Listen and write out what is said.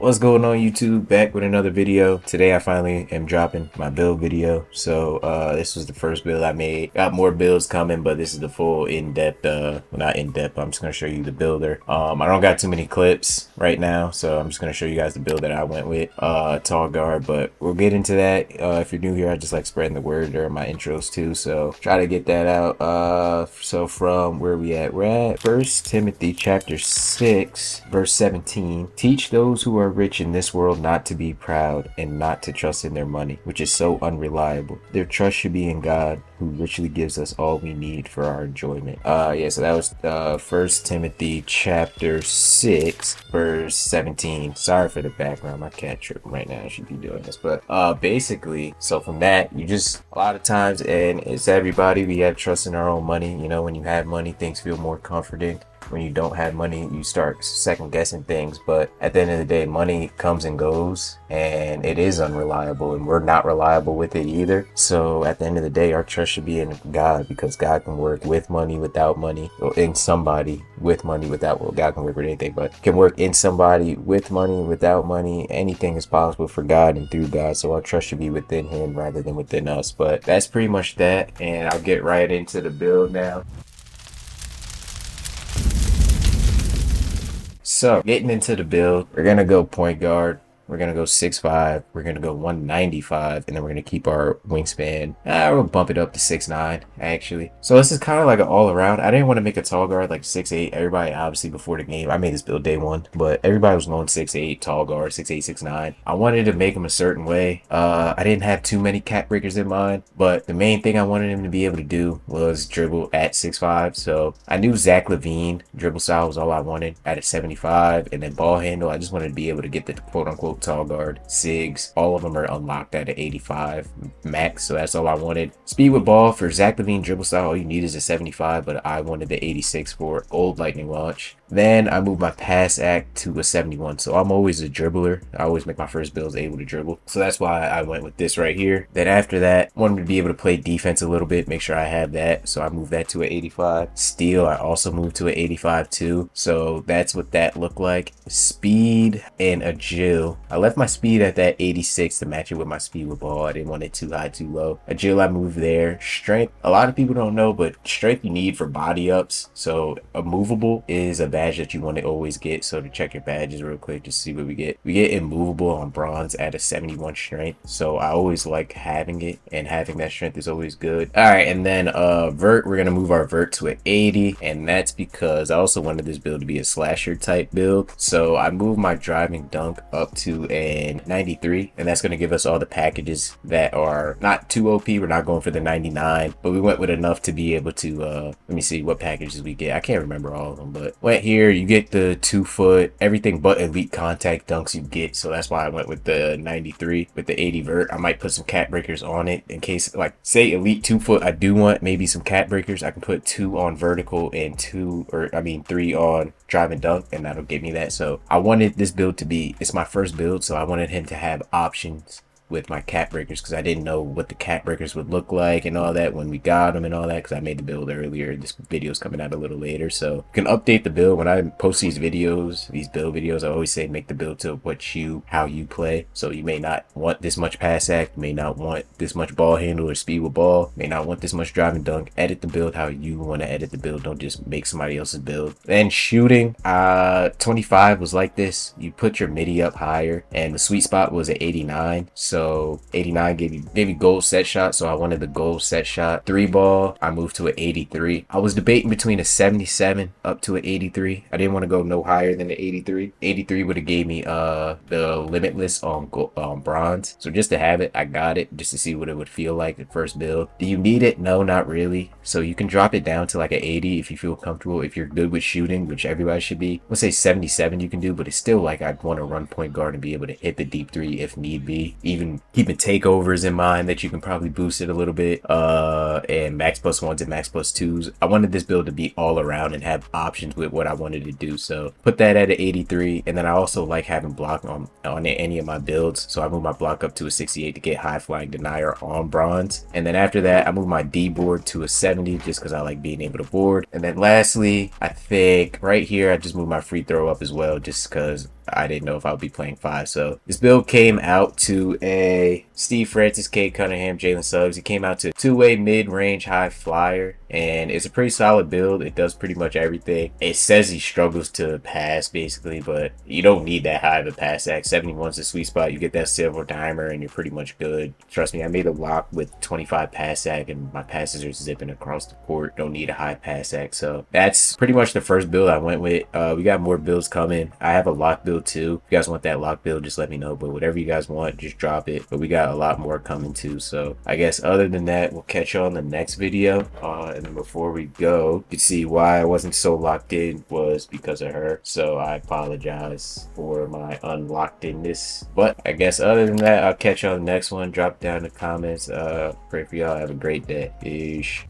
What's going on, YouTube? Back with another video. Today I finally am dropping my build video. So this was the first build I made. Got more builds coming, but this is the full in-depth, well, not in-depth, I'm just gonna show you the builder. I don't got too many clips right now, so I'm just gonna show you guys the build that I went with. Tall guard, but we'll get into that. If you're new here, I just like spreading the word during my intros too, so try to get that out. So from where we at? We're at 1 Timothy chapter 6 verse 17. Teach those who are rich in this world not to be proud and not to trust in their money, which is so unreliable. Their trust should be in God, who richly gives us all we need for our enjoyment. Yeah, so that was 1 Timothy chapter 6 verse 17. Sorry for the background, my cat tripping right now. I should be doing this, but basically, so from that, you just a lot of times, and it's everybody, we have trust in our own money. You know, when you have money, things feel more comforting. When you don't have money, you start second guessing things. But at the end of the day, money comes and goes, and it is unreliable, and we're not reliable with it either. So at the end of the day, our trust should be in God, because God can work with money, without money, or in somebody with money, without, well, God can work with anything, but can work in somebody with money, without money. Anything is possible for God and through God. So our trust should be within Him rather than within us. But that's pretty much that, and I'll get right into the build now. So, getting into the build, we're going to go point guard. We're going to go 6'5". We're going to go 195. And then we're going to keep our wingspan. We'll bump it up to 6'9", actually. So this is kind of like an all around. I didn't want to make a tall guard like 6'8". Everybody, obviously, before the game, I made this build day one. But everybody was going 6'8", tall guard, 6'8", 6'9". I wanted to make them a certain way. I didn't have too many cap breakers in mind. But the main thing I wanted him to be able to do was dribble at 6'5". So I knew Zach LaVine dribble style was all I wanted at a 75. And then ball handle, I just wanted to be able to get the quote unquote tall guard sigs. All of them are unlocked at an 85 max, so that's all I wanted. Speed with ball for Zach LaVine dribble style, all you need is a 75, but I wanted the 86 for old lightning launch. Then I moved my pass act to a 71. So I'm always a dribbler. I always make my first builds able to dribble. So that's why I went with this right here. Then after that, I wanted to be able to play defense a little bit, make sure I have that. So I moved that to an 85. Steal, I also moved to an 85 too. So that's what that looked like. Speed and agile. I left my speed at that 86 to match it with my speed with ball. I didn't want it too high, too low. Agile, I moved there. Strength, a lot of people don't know, but strength you need for body ups. So a movable is a badge that you want to always get. So to check your badges real quick, just see what we get. We get immovable on bronze at a 71 strength. So I always like having it, and having that strength is always good. All right, and then vert, we're gonna move our vert to an 80, and that's because I also wanted this build to be a slasher type build. So I moved my driving dunk up to a 93, and that's gonna give us all the packages that are not too OP. We're not going for the 99, but we went with enough to be able to let me see what packages we get. I can't remember all of them, but went here, you get the 2 foot, everything but elite contact dunks you get. So that's why I went with the 93 with the 80 vert. I might put some cat breakers on it in case, like, say elite 2 foot, I do want maybe some cat breakers. I can put 2 on vertical and 3 on drive and dunk, and that'll give me that. So I wanted this build to be, it's my first build, so I wanted him to have options with my cat breakers, because I didn't know what the cat breakers would look like and all that when we got them and all that, because I made the build earlier. This video is coming out a little later, so you can update the build. When I post these videos, these build videos, I always say make the build to how you play. So you may not want this much pass act, you may not want this much ball handle or speed with ball, may not want this much drive and dunk. Edit the build how you want to edit the build. Don't just make somebody else's build. Then shooting, 25 was like this. You put your midi up higher, and the sweet spot was at 89. So 89 gave me gold set shot, so I wanted the gold set shot. 3 ball, I moved to an 83. I was debating between a 77 up to an 83. I didn't want to go no higher than the 83. 83 would have gave me the limitless on bronze. So just to have it, I got it just to see what it would feel like the first build. Do you need it? No, not really. So you can drop it down to like an 80 if you feel comfortable. If you're good with shooting, which everybody should be. Let's say 77 you can do, but it's still like I'd want to run point guard and be able to hit the deep 3 if need be. Even keeping takeovers in mind that you can probably boost it a little bit, and max +1s and max +2s. I wanted this build to be all around and have options with what I wanted to do, so put that at an 83. And then I also like having block on any of my builds, so I moved my block up to a 68 to get high flying denier on bronze. And then after that, I moved my D board to a 70 just because I like being able to board. And then lastly, I think right here I just moved my free throw up as well, just because I didn't know if I would be playing 5. So this build came out to a Steve Francis, Kate Cunningham, Jalen Suggs. It came out to two-way mid-range high flyer, and it's a pretty solid build. It does pretty much everything. It says he struggles to pass basically, but you don't need that high of a pass act. 71 is the sweet spot. You get that silver dimer and you're pretty much good. Trust me, I made a lock with 25 pass act and my passes are zipping across the court. Don't need a high pass act. So that's pretty much the first build I went with. We got more builds coming. I have a lock build too. If you guys want that lock build, just let me know. But whatever you guys want, just drop it. But we got a lot more coming too. So I guess other than that, we'll catch you on the next video. And then before we go, you can see why I wasn't so locked in was because of her. So I apologize for my unlocked inness. But I guess other than that, I'll catch you on the next one. Drop down in the comments. Pray for y'all. Have a great day. Peace.